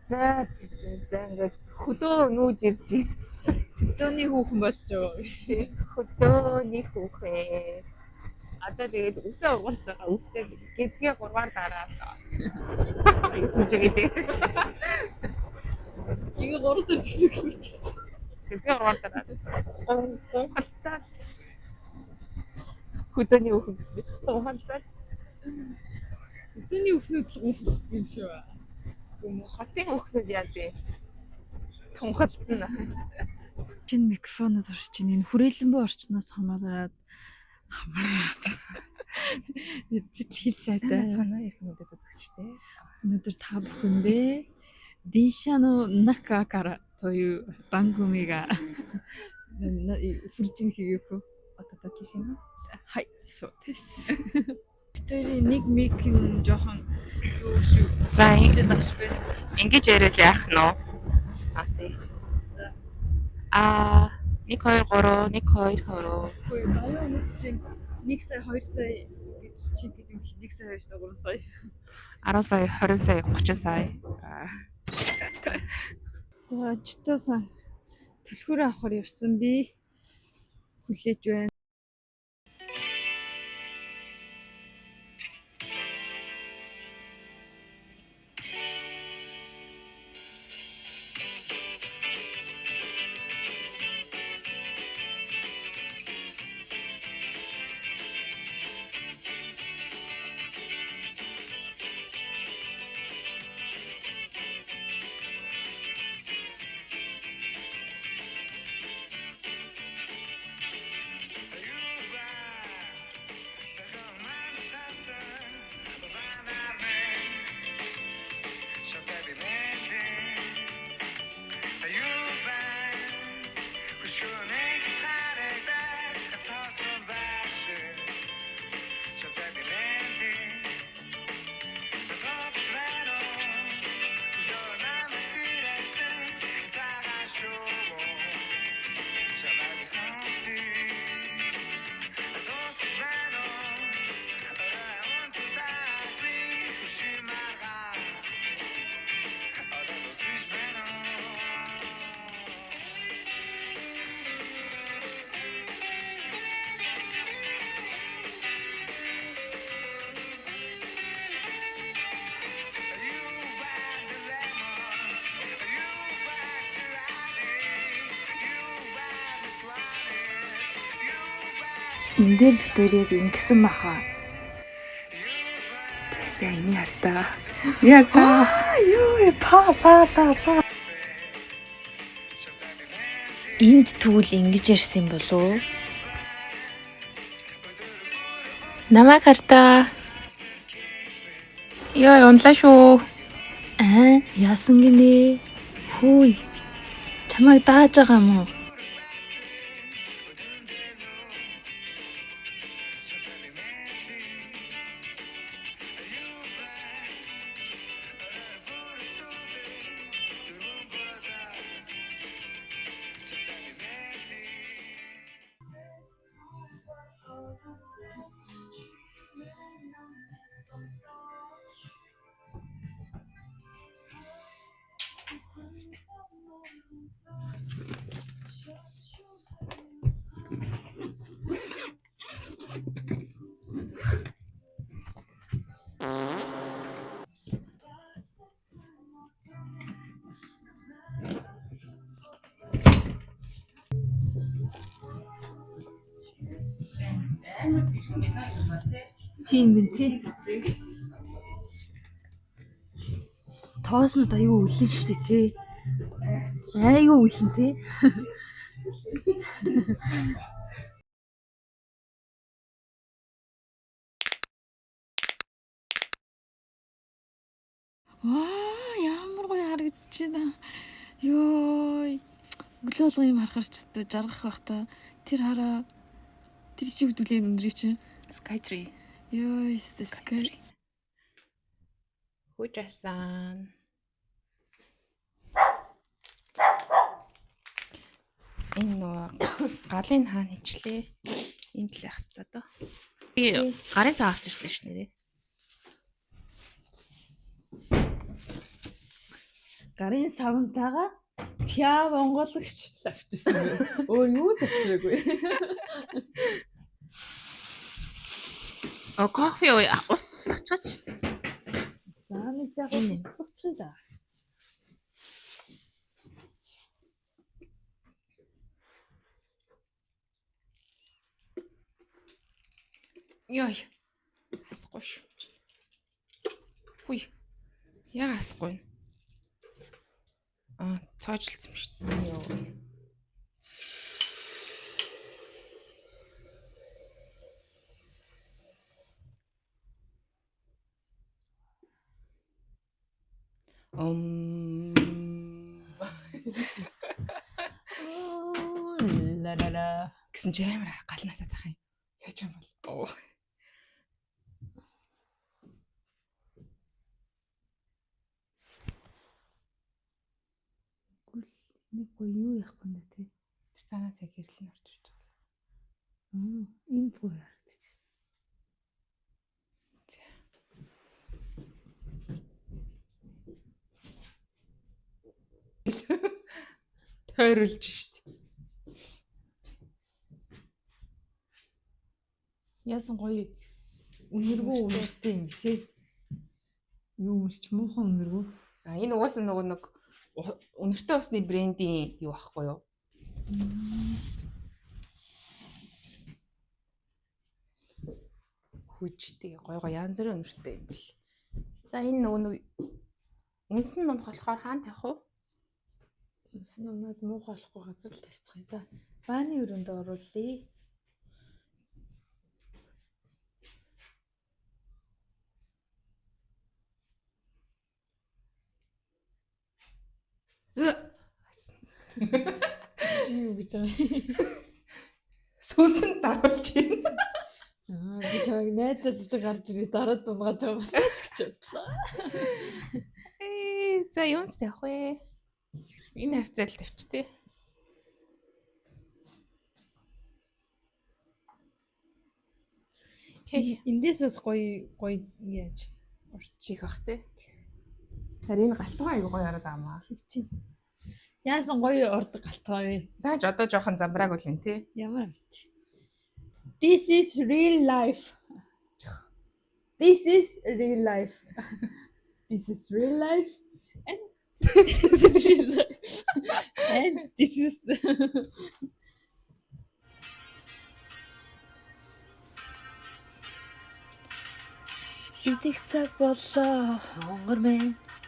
За ингээд хөдөө нүүж ирж байна. Хөдөөний хүүхэн болж байгаа. Хөдөөний хүүхээ. Одоо тэгээд үсээ ургуулж байгаа. Үсээ гэзгээ 3-аар дараалаа. Юусч гэдэг. Ингээ 3 дээр төсөв гэж. Гэзгээ 3-аар дараалаа. Гонхолцоо. Хөдөөний хүүхэн гэсэн. Гонхолцоо. Хөдөөний хүүхнүүд л гонхолцсон юм шүү. Хотын хүүхнүүд яа дээ. Тунхалцсан. Чин микрофонод орж чинь энэ хүрээлэн буй орчноос хамаараад Жил хэл сайтай. Танаа ирэх мэдээд үзэгчтэй. Өнөөдөр та бүхэндээ Диншано Накакара という番組がフルチンヒユコお届けします。はい、そうです。Бидний нэг мик нь жоохон юу шүү. За дагш бэ. ингэж яриад яах нь вэ? Сонсъё. За. 1 2 3 1 2 3. Хөөе, баяа хүмүүс чинь 1 сая 2 сая гэж чи гэдэг нь 1 сая 2 сая 3 сая. 10 сая, 20 сая, 30 сая. За, очтоосан түлхүүрээ авахар явсан би. Хүлээж байна. Энд дээр битүүр яг ингэсэн баха. За энэ яртаа. Яртаа. Юу па. Энд тэгвэл ингэж ярьсан юм болов уу? Намайг хартаа. Ёо, унлаа шүү. Яасан гинэ? Хөөе. Чамайг дааж байгаа юм уу? Тийм бин тий. Тооснууд аюу үлэн штэ тий. Аюу үлэн тий. Ямар гоё харагдчихэна. Ёй. Өглөөлгөө юм харахаар ч өстө жаргах бах та. Тэр хараа. Тэр чи хөдөлгөөний өндрий чинь. Skytree. Ёй, Skytree. Хужасан. Энэ нөө галын хаан хичлээ. Энд л явах хэрэгтэй доо. Би гарын цаа авч ирсэн ш нэрээ. гарын савнтайгаа пиа монголч авчихсан. Өөр юу ч авчираагүй. Кофе ус туслахчаач. За нэг сайхан туслахчих да. Яй. Асгүй шүү. Хүй. Яа асгүй. Цоожилсан юм шүү дээ. Йоо. Ла ла ла. Гэсэн чи амар галнаасаа тах юм. Яаж юм бол. Нэг гоо юу яах вэ те? Тэр цаанаа цаг хэрлэн орж ирж байгаа. Энд гоо яах вэ? Тойруулж штт. Яасан гоё үнэргүй үнэртэй юм тий. Юу өмсч муухан үнэргүй. Энэ угаасаа нэг үнэртэй усны брендийн юу ахгүй юу? Хүчтэй гой янз бүрийн үнэртэй юм бэл. За энэ нэг үнсэн нь болохоор хаана тавих вэ? Үнсэн унаад муухай болохгүй газар л тавьцгаая да. Бааны өрөөнд оруулъя. Юу гэж байгаа. Сүнсэн даруулж байна. Би чамайг найзалж гарч ирээ дараа дунгааж байгаа байна гэж бодлоо. За юунд тавих вэ? Энэ хавцаал тавьч тий. Окей. Эндээс бас гоё яаж орчих ах тий. Тэр энэ галтгаа аягүй гоё ороод аамаа. чинь. Яасан гоё ордог галтгаа вэ? Дааж одоо жоохон замбрааг үлэн тий. Ямар вэ? This is real life. This is real life. This is real life. And this is real life. And this is идэх цаг боллоо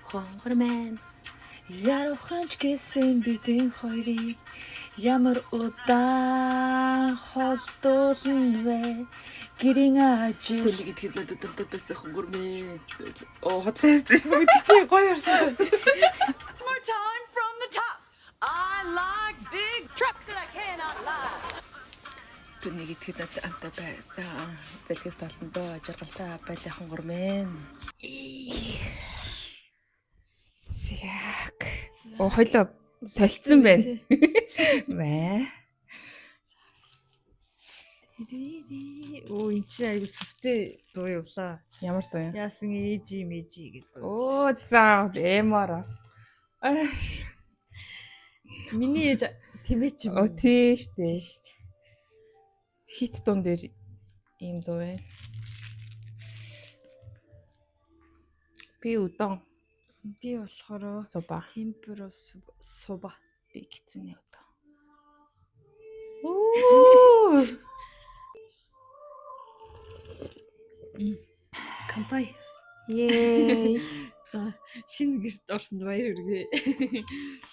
Хонгор мэн. Яраханч гэсэн бидний хоёрыг ямар удаан холдуулна вэ? Гэрийн ажил Төлөг идэхэд надад бас хонгор мэн. Хотлоо ярьсан. Үгүй гоё ярьсан. More time from the top. I like big trucks and I cannot lie. Төлөг идэхэд надад амтаа байсан. Залхив толондоо жаргалтай байлаа хонгор мэн. Яг. Хойлоо солилцсон байна. Вэ? Оо энэ чинь аягүй сүртэй дуу явлаа. Ямар дуу юм? Яасан ээжи гэдэг. Оо за эмара. Миний ээж тэмээч юм. Оо тийш дээ. Хит дуун дээр ийм дуу байна. Би удаа Би болохоор суба. темперо суба. Би гизүний удаа. Оо! Кампай. Yay! За шинэ гэрт орсонд баяр хүргэе.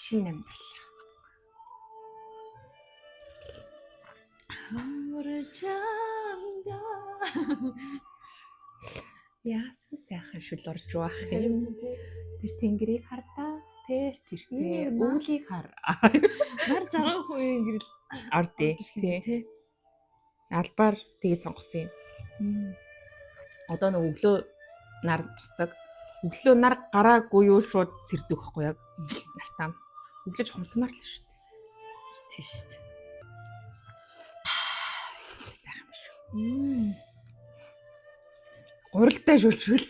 Шинэ амьдрал. Хамрачанда. Яасан сайхан шүл орж байх юм. Тэр тэнгэрийг хардаа. Тэр тэртээ үүлийг хар. Нар жаргах үеийн гэрэл Ордё тий. Албаар тгий сонгосон юм. Одоо нэг өглөө нар тусдаг. Өглөө нар гараагүй юу шууд сэрдэг байхгүй яг. Нартам. Өглөө жоохон тунаар л шүү дээ. тийш шүү дээ. Сайхан шүү. Гуралтай шүлшүүл.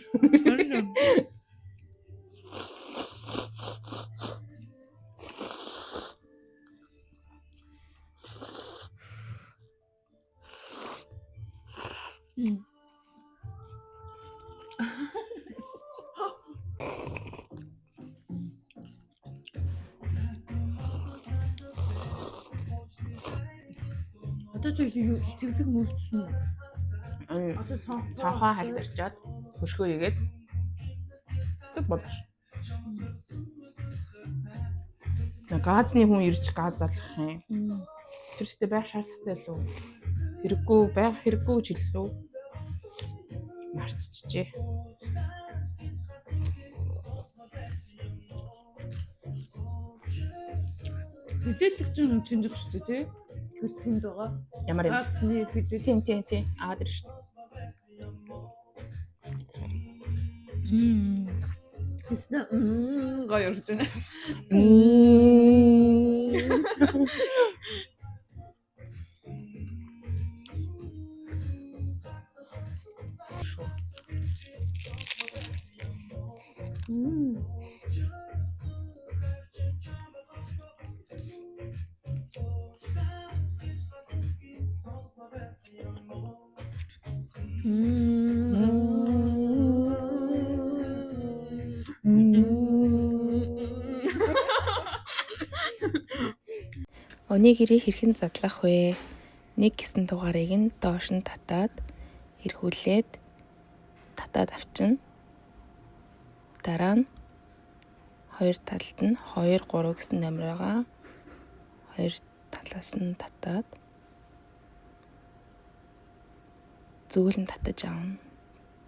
Одоо ч цэвэрлэг мөрдсөн үү? Одоо Цонхоо халдирчаад хөшгөө игээд тэгэл бодож. Газны хүн ирж газ залах юм. Тэр ихтэй байх шаардлагатай л үү? Хэрэггүй байх хэрэггүй ч илүү. Мартчихжээ. Мэдээлэл чинь чинжих шүү дээ, тий? Тэр тэнд байгаа. Ямар юм? Газны гэдэг. Тийм. Аваад ирж шүү. Тэснэ гоё ярьж байна. Онигири хэрхэн задлах вэ? Нэг гэсэн дугаарыг нь доош нь татаад эргүүлээд татаад авчина. Дараа нь хоёр талд нь 2 3 гэсэн номероо хоёр талаас нь татаад зөөлөн татаж аавна.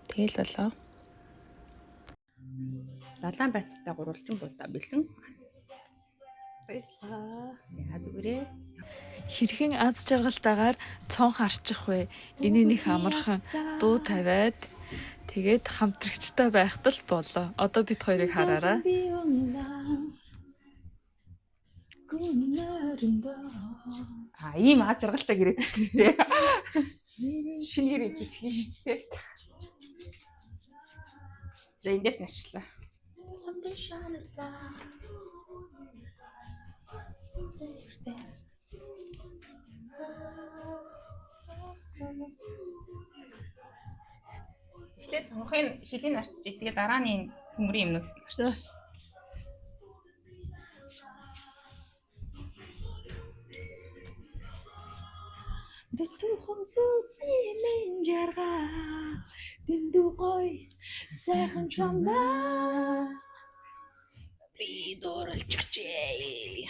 Тэгэл болоо. Далайн байцтай гурвалжин буудаа бэлэн. Баярлалаа. За зүгээрээ. Хэрхэн аз жаргалтайгаар цонх арчих вэ? Энэ нэг амархан дуу тавиад тэгээд хамтрагчтай байхад л болоо. Одоо бид хоёрыг хараарай. Ийм аз жаргалтай гэрээ зөрчтэй. Шинээр ивж тхий шүү дээ. За эндээс нашлаа. Эхлээд цонхын шилийн арчиж тэгээ дараа нь төмрийн юмнуудыг арчиж. Дэвтүүхэн зүгний мен жарга дэндүү гой сайхан чамаа би дурлчихжээ.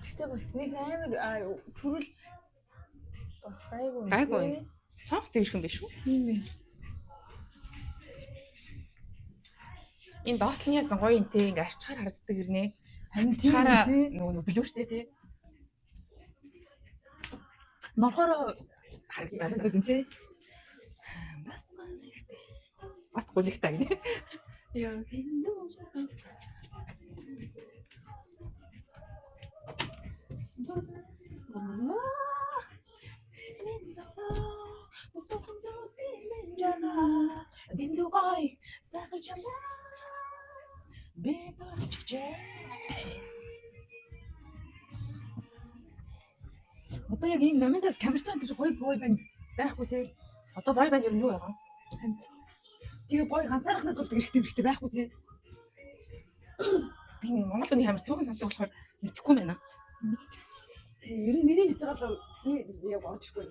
Тэгтээ бас нэг амар төрөл бас Гайгүй. Цонх зэвэрхэн биш үү? Тийм ээ. Энэ доотлынхаас гоё юм те ингээ арчгаар харагддаг гэрнэ. Арчгаараа нөгөө блүүштэй те. Нохороо харагддаг те. Бас гонигтай гинэ. яа одоо яг энэ моментаас камертай гэж гоё банд байхгүй те. Одоо бай бай юу яага? Тэгээ гоё ганцаархнаа дуулдаг хэрэгтэй байхгүй те. Би Монгол хүний хамар цөөхөн сонсдог болохоор мэдэхгүй байна. Ер нь миний мэдж байгаа л яг орчихгүй.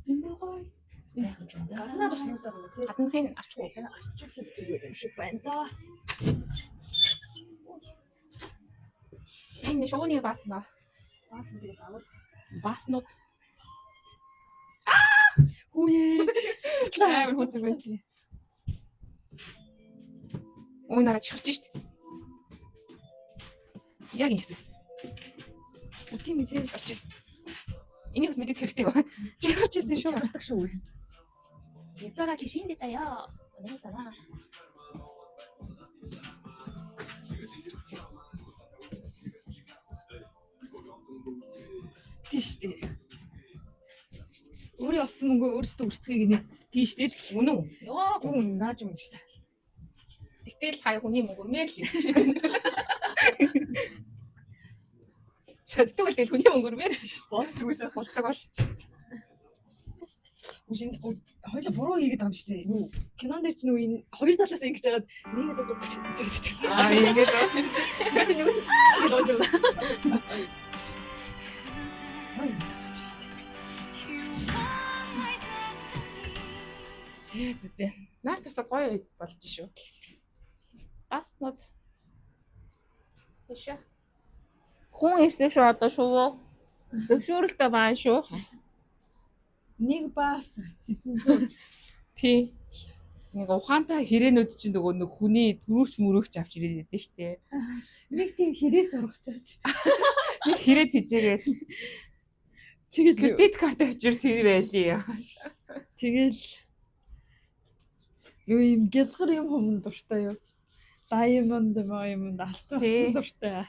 Энэ гоё сайхан юм да. Гаднаа бас юу даа те. Гадныхын арчгүй. Арчлал зүгээр юм шиг байна да. Энэ шууны басна. Баасан тэгээс авал Баснууд. хүүе. Амар хүнтэй байна. Ой нараа чихарч штт. Яг ингэсэн. Тийм ээ тийм Чихарч. Энийг бас мэдээд хэрэгтэй байна. Чихарч ирсэн шүү. чихардаг шүү. Итага кишиндэтаяа. Онесаа. Тийш тий. Өөрөө олсон мөнгөө өөрсдөө үрцгийг нэ. Тийш тий. Үнэн үү? Яа гүн нааж юм шиг. Тэгтэл хай хүний мөнгөрмээр л. Чаддаг л хүний мөнгөрмээр л шүү. Болдог бол. хоёул буруу хийгээд байгаа юм шүү дээ. Юу кинон дээр чи нөгөө энэ хоёр талаас ингэж яагаад нэгэд одоо тэгсэн. Аа ингээд зээ. Нар тусаад гоё үед болж шүү. Баснууд. Цэшээ. Хүн ирсэн шүү одоо шүү. Зөвшөөрөлтөө баа шүү. Нэг бас Тий. Нэг ухаантай хэрээнүүд чинь нөгөө нэг хүний төрөөч мөрөөч авч ирээд байдсан шүү дээ. нэг тийм хэрээс ургаж чаач. Нэг хэрэг тийжээгээл Тэгэл кредит карт авчир тэр байлээ. тэгэл юу юм гялгар юм хүмүүс дуртай юу? Diamond алтан Тий. дуртай.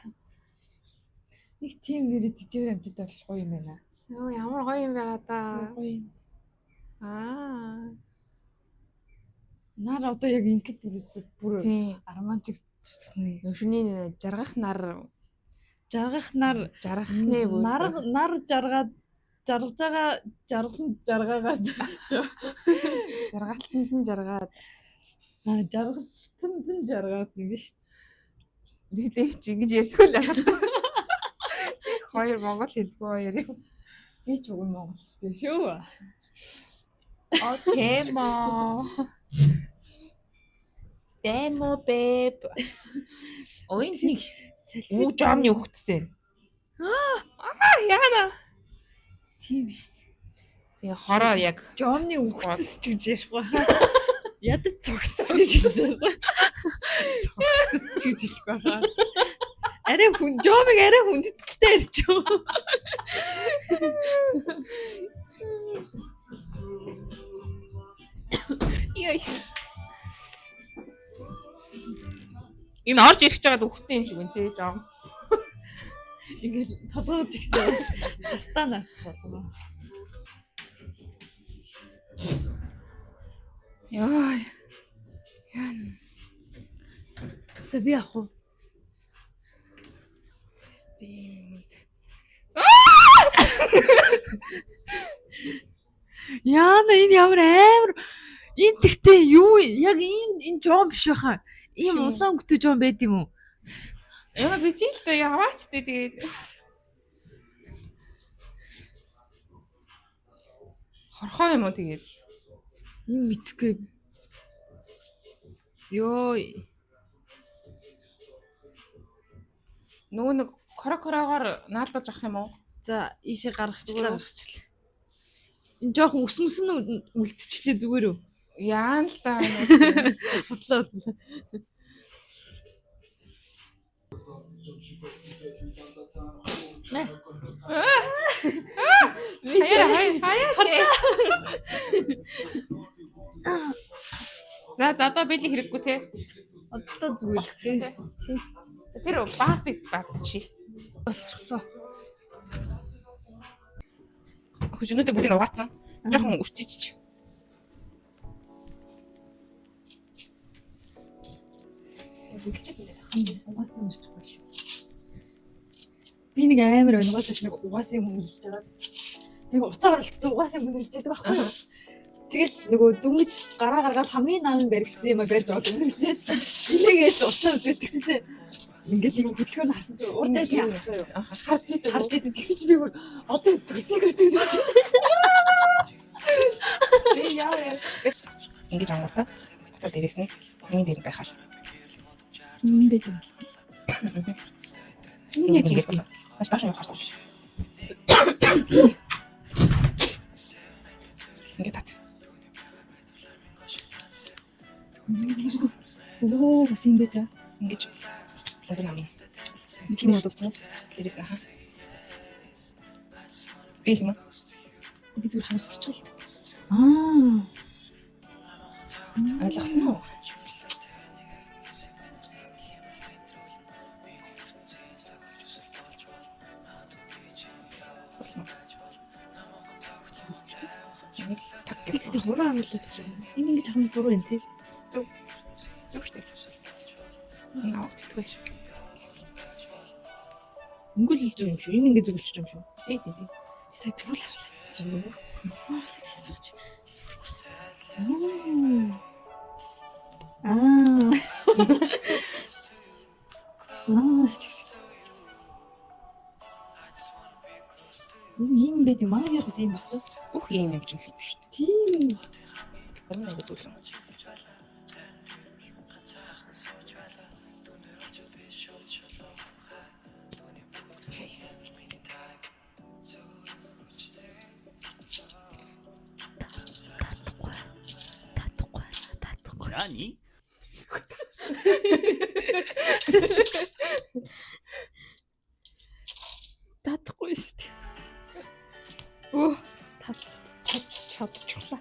Нэг тийм нэрээ тийжээр амтд бол гоё юм байна. Йоо ямар гоё юм байгаа да. Гоё. Аа. Нар одоо яг ингээд бүр Тий. арманчиг тусахны. Өшний жаргах нар Жаргах нар жаргахны бүр. нар жаргаад жаргаж байгаа жаргаагаад жаргалтанд нь жаргаад жаргалтанд нь жаргаад юм биш. нэгдээ чи ингэж ярьдгүй л байна. Хоёр монгол хэлгүй хоёр юм. Би ч үгүй монголтэй шүү. Окей мо. Демо бэб. Ой нэг уу жамны хөвтсөн. Яана. Тийм биш. Тэгээ хороо яг Жомны үхтэс ч гэж ярих ба. Ядаж цогцс гэж хэлсэн. Цогцс ч гэж хэлэх байхаа. Арай Жомыг арай хүндэтгэлтэй ярьчихв. Яй. Энэ орж ирэх чагаад үхсэн юм шиг үн тий жом. Ингээл толгойж ихтэй хастаа наац болов. Яй. За би авах уу? Стимд. Яна энэ ямар амар энэ тэгтээ юу яг энэ жом биш байхаа. Ийм улаан өнгөтэй жом байд юм уу? Яа би тийлтэй яваач тий тэгээд. Хорхоо юм уу тэгээд. Энэ мэдхгүй. Йоо. Нөгөө нэг корокорогоор наалдуулж авах юм уу? За ийшээ гаргачлаа. Энэ жоохон өсмөс нь үлдчихлээ зүгээр үү? Яан л та. Бодлоо. Хаяа. За одоо бэлэг хэрэггүй те. Одоо зүгээр тий. Тэр баасыг баасчи. Болчихлоо. Хүчнүүдээ бүгдийг угаацсан. Жохон өвчиж. Угаасан юм шүү дээ. Би нэг амар угаасаач нэг угаасан юм хэлж байгаа. Нэг уцаа оролцсон угаасан юм хэлж байгаа байхгүй. Тэгэл нөгөө дүнгиж гараа гаргаад хамгийн наан баригдсан юм барьж аваад өнөрлээ. Энийгээс уцаа үзэж тэгсэн чинь ингээл юм хөдөлгөөр харсан чинь уутаа тийм харж идэв тэгсэн чинь би бүр одоо төсийг өрцөг дийчихсэн. Ингэж ангуудаа. За дээрээс нь миний дээр байхаар. Юм бэ тийм. Ингэж ингэж байна. Тааш юу харсан. Ингэ тат. Оо бас юм бэ та. Ингэж өндөр намын. Нэг юм бодсон. Дээрээс нь хаа. Би юм. Би зүгээр хамс урчлаа. Аа. Ойлгосон уу? Нэг так Тэгэхээр буруу амлаад чинь. Энэ ингэж хамт буруу юм тий. зүг штэ. Наавтгүй. Өнгөл л зүг юм шүү. Энэ ингэ зүгэлч юм шүү. Тий. Сая буруу авлаа. Аа. Ийм байд юм аа яг юм байна. Бүх юм юм шиг юм шүү дээ. Тийм. Харин нэг үлэн. Nani? Татахгүй шүү дээ. Оо, чадчихлаа.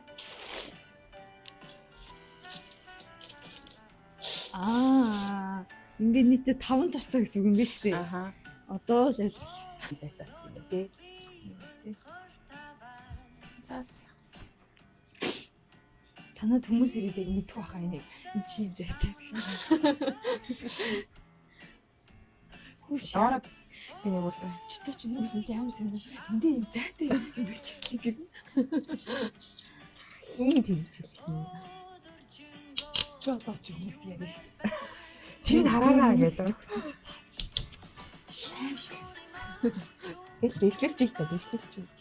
Ингээд нийтээ 5 тустай гэсэн үг юм биш үү? Аха. Одоо л ялгал. Зайтаасан юм тий. За. Танад хүмүүс ирээд яг мэдэх байхаа энийг. Энд чи зайтай. Хүүш Ороод тийм юм уусаа. читэж үзсэн чи ямар сонир. Эндээ зайтай юм биш үү гэх. Ийм тэгж хэлэх юм. Чи одоо ч хүмүүс яриа шүү дээ. Тийм хараараа гэдэг. Хүсэж цаач. Тэгэл дэвшлж их та дэвшлж.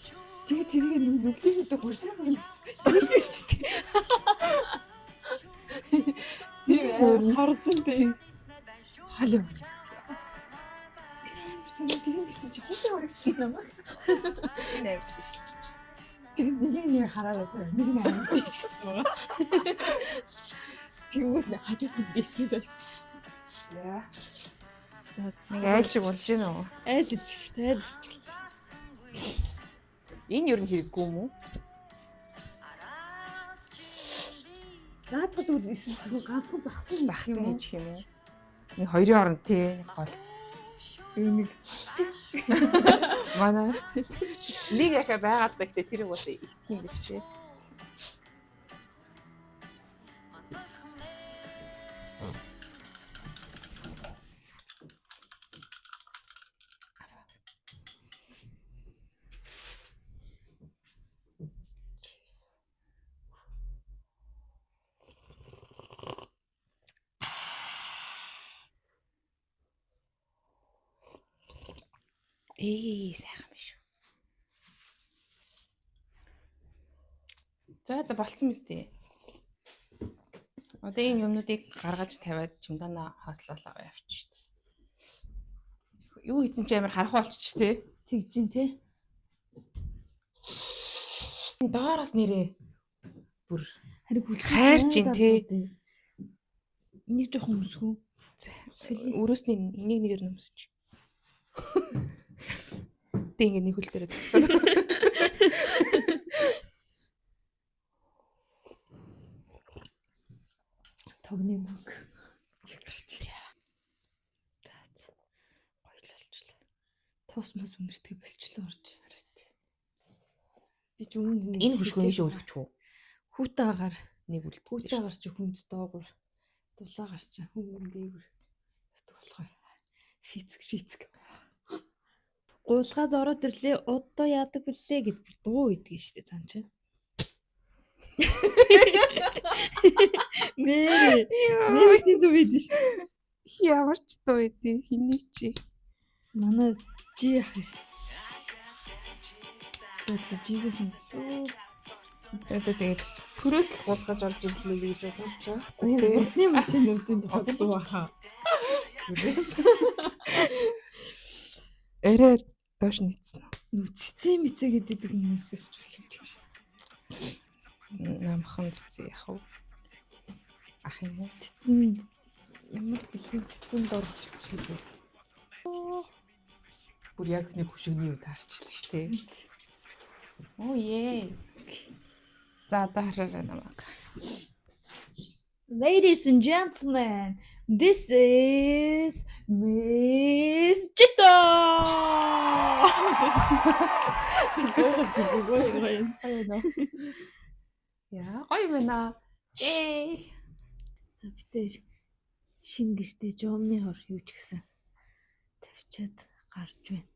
Тэгээ тэрийг нүглээдээ хурцаа байна. Дэвшлж дээ. Тийм харж дээ. Халуу. Амарсан тэрийг гэсэн чи хутаа орсон юм аа. Нэ. Тэр нэг хараад байгаа. Нэг нь амт дэвшлж байгаа. Тэгвэл хажууд нь дэвшлж байсан. Яа. За Нэг айл шиг болж байна уу? айл л шүү дээ. Айл болчихлоо. Энэ юу хэрэггүй юм уу? Наадхад үл эсвэл зөвхөн ганцхан захтан Зах юм хийж юм уу? Нэг хоёрын оронд тий гол. нэг Манай нэг яхаа байгаад та гэхдээ тэр бас их юм биш тий. Сайхан биш үү. За болцсон биз дээ. Одоо ийм юмнуудыг гаргаж тавиад чемоданаа хаслуулаа явчих шүү дээ. Юу хийсэн чи амар харах болчих тий. тэгжин те. Доороос нэрээ бүр Харин хүлээж хайрч ин те. Энийг жоохон өмсгөө. өрөөсний нэг нэгээр нөмсч. Тэг ингэ нэг хөл дээрээ зогсоо. Тогны мөнгө. Их гарч илээ. За. Гоё л болчлаа. Тос мос үнэртгэ болчлоо орж ирсэн шүү дээ. Би ч өмнө Энэ хөшгөө биш өлгөч үү? хүүтэ агаар Нэг үлдсэн хүүтэ шүү. агаар чи хүнд доогуур дулаа гарч хүн дээгүр ятг болохоор физик гуулгаад ороод ирлээ одоо яадаг блэ гэд бүр дуу идэх шүү дээ цаан чи. Нэр тийм дуу идэх ш. Ямар ч дуу идэв хэний чи. Манай жи ах. За жигийн Тэгээд төрөөс л гуулгаж орж ирлээ гэж бодож байгаа. Бидний машинуудын тухайд дуу хаа. Төрөөс. Эрээр доош нийцсэн үү? Нүццээ мэцээ гэдэг хүмүүс их чулж байгаа. Намхан цэцэг яах вэ? Ах юм уу? Цэцэн ямар бэлгийн цэцэн дорж чулж. Бүр яг нэг хөшгөний үед харчлаа шүү дээ. Оо е. За одоо хараарай намайг. Ladies and gentlemen, this is Miss Chito. Яа, гоё байна. Ээ. За битэр шин гэртээ жомны хор юу ч гэсэн тавьчаад гарч байна.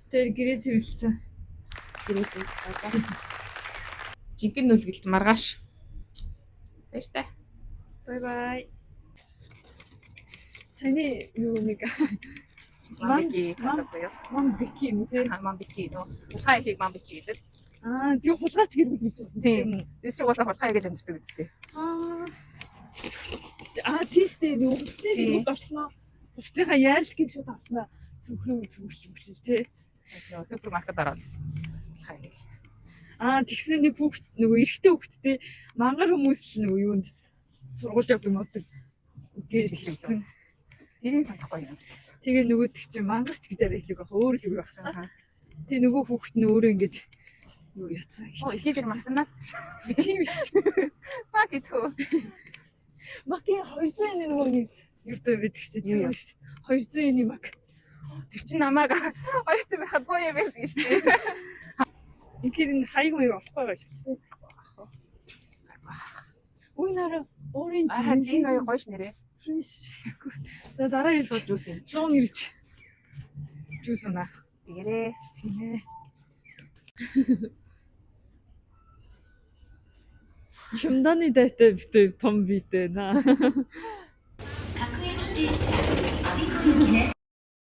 Битэр гэрээс хэрэлцэн. Гэрээс жинхэнэ нүлгэлт маргааш. Баяр та. Бай бай. Саяны юу нэг Мамбики гэдэг юу? мамбики юм тий. Мамбики нөө. Хулгай ихийг мамбики гэдэг. Тийм хулгайч гэрэл гэсэн. Тийм. Тэс шиг бас хулгай гэж амьддаг үстэй. Тийштэй нөгөө Тийм. хөстэй орсноо. Хөстийнхаа яарал гэж шууд авснаа. Цүхрүү цүглэл тий. Нөгөө супермаркет ороод ирсэн. Хулгай гэж. Тэгснэ нэг хүүхд нөгөө эрэгтэй хүүхдтэй мангар хүмүүс л нөгөө юунд сургууль явдаг моддаг гэж хэлсэн. Тэрийг санахгүй юм бичсэн. Тэгээ нөгөөдөг чинь мангарч гэж арай хэлэг байх. Өөр л үг байх. Тэгээ нөгөө хүүхд нь өөрөө ингэж юу яцсан Оо, ихийг математик. тийм шүү дээ. Баг идэх. Маки 200 yen нөгөө нэг юутай байдаг шүү дээ. Тийм шүү дээ. 200 yen мак. Тэр чинь намайг хоёртой байхад 100 юм байсан шүү дээ. Инхээр энэ хаяг маяг авахгүй байгаа шүү дээ. Үй нара orange Тийм гоё гоё ш нэрээ. fresh. За дараа ирж Жуус юм. 100 ирж. Жуус унаа. Тэгэрээ. Тийм ээ. Чимданы дайтай битэр том битэй наа.